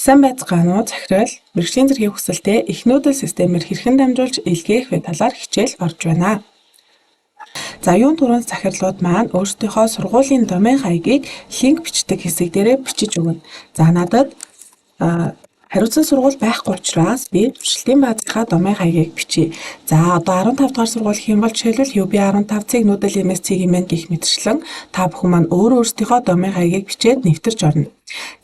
Сайн байцгаана уу захирал мэргэжлийн зэргийн хүсэлтэд их нүүдэл системээр хэрхэн дамжуулж илгээх вэ талаар хичээл орж байна. За юун түрүүнд захирлууд маань өөрсдийнхөө сургуулийн домен хаягийг линк бичдэг хэсэг дээрээ бичиж өгнө. За надад хариуцсан сургууль байхгүй учраас би туршилтын баазынхаа домен хаягийг бичье. За одоо 15 дугаар сургууль гэх юм бол жишээлбэл UB15-ыг нүүдэл MSC-ийн мэн гэх мэтчлэн та бүхэн маань өөрсдийнхөө домен хаягийг бичээд нэвтэрч орно.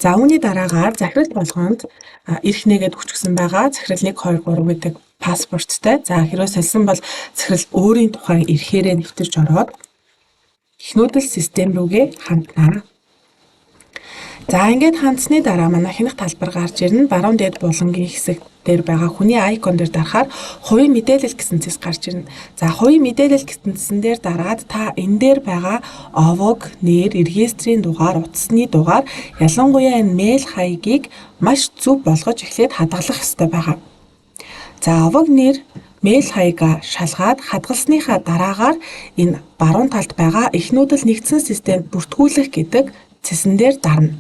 За үүний дараагаар захирал болгонд эрх нэгэд хүчгсэн байгаа захирал 1 2 3 гэдэг паспорттай. За хэрвээ солисон бол захирал өөрийн тухайн эрхээрээ нэвтэрч ороод их нүүдэл систем рүүгээ хандна. За ингээд хандсны дараа манай хянах талбар гарч ирнэ. Баруун дээд булангийн хэсэг дээр байгаа хүний айкон дээр дарахаар хувийн мэдээлэл гэсэн зэс гарч ирнэ. За хувийн мэдээлэл гэсэн зэсэн дээр дараад та энэ дээр байгаа овог, нэр, регистрийн дугаар, утасны дугаар, ялангуяа энэ мэйл хаягийг маш зөв болгож эхлээд хадгалах ёстой байгаа. За овог, нэр, мэйл хаягаа шалгаад хадгалсныхаа дараагаар энэ баруун талд байгаа их нүүдэл нэгдсэн системд бүртгүүлэх гэдэг цэсэн дээр дарна.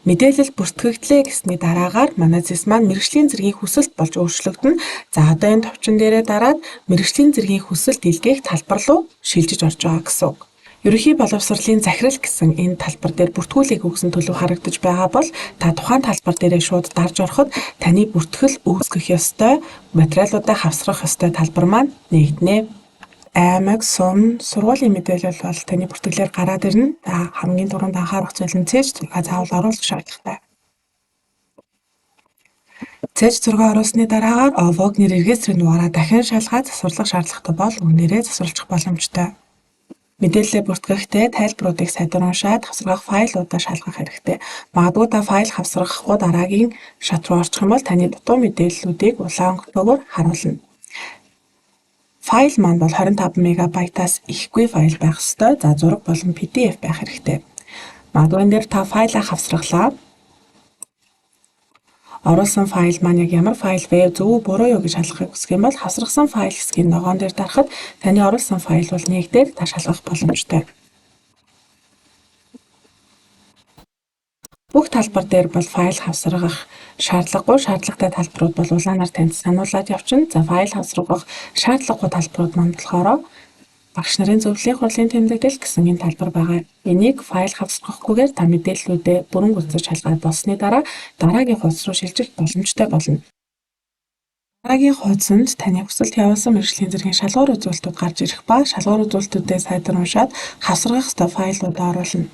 Мэдээлэл бүртгэгдлээ гэсний дараагаар манай зэс маань мэргэжлийн зэргийн хүсэлт болж өөрчлөгдөнө. За одоо энэ товчон дээрээ дараад мэргэжлийн зэргийн хүсэлт илгээх талбар руу шилжиж орж байгаа гэсэн үг. Ерөнхий боловсролын захирал гэсэн энэ талбар дээр бүртгүүлэх өгсөн төлөв харагдаж байгаа бол та тухайн талбар дээрээ шууд дарж ороход таны бүртгэл үүсгэх ёстой материалуудаа хавсрах ёстой талбар маань нэгднэ. Аймаг, сум, сургуулийн мэдээлэл бол таны бүртгэлээр гараад ирнэ. Хамгийн түрүүнд анхаарах зүйл нь цээж 6 заавал оруулах шаардлагатай. Цээж 6 оруулсны дараагаар овог, нэр, регистрийн дугаараа дахин шалгаад засварлах шаардлагатай бол үнээрээ засварлах боломжтой. Мэдээлэлээ бүртгэхдээ тайлбаруудыг сайдаар уншаад хавсрах файлуудаа шалгах хэрэгтэй. Магадгүй та файл хавсрахгүй дараагийн шат руу орчих юм бол таны дутуу мэдээллүүдийг улаан өнгөтэйгээр харуулна. Файл маань бол 25 мегабайтаас ихгүй файл байх ёстой. За зураг болон PDF байх хэрэгтэй. Магадгүй энэ дээр та файлаа хавсраглаа. Оруулсан файл маань яг ямар файл вэ? Зөв буруу юу гэж шалгахыг хүсэх юм бол хавсрагсан файл хэсгийн ногоон дээр дарахад таны оруулсан файл бол нэгдээд та шалгах боломжтой. Бүх талбар дээр бол файл хавсрах шаардлагагүй, шаардлагатай талбарууд бол улаанаар танд сануулад явчихна. За файл хавсрах шаардлагагүй талбарууд маань болохоор багш нарын зөвлөлийн хурлын тэмдэглэл гэсэн энэ талбар байгаа. Энийг файл хавсрахгүйгээр та мэдээллүүдээ бүрэн гүйцэж шалгаад болсны дараа дараагийн хуудас руу шилжих боломжтой болно. Дараагийн хуудсанд таны хүсэлт явуулсан мэргэжлийн зэргийн шалгуур үзүүлэлтүүд гарч ирэх ба шалгуур үзүүлэлтүүдээ сайдаар уншаад хавсрах ёстой файлуудаа оруулна.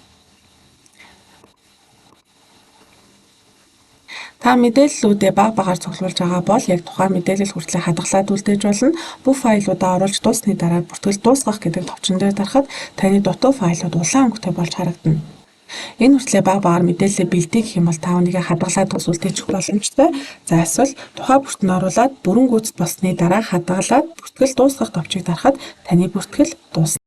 Та мэдээллүүдээ баг багаар цуглуулж байгаа бол яг тухайн мэдээлэл хүртлээр хадгалаад үлдээж болно. Бүх файлуудаа оруулж дуусны дараа бүртгэл дуусгах гэдэг товчон дээр дарахад таны дутуу файлууд улаан өнгөтэй болж харагдана. Энэ хүртлээр баг багаар мэдээлэлээ бэлдээ гэх юм бол та үнийгээ хадгалаад үлдээж боломжтой. За эсвэл тухайн бүртэн оруулаад бүрэн гүйцэд болсны дараа хадгалаад бүртгэл дуусгах товчийг дарахад таны бүртгэл дуусна.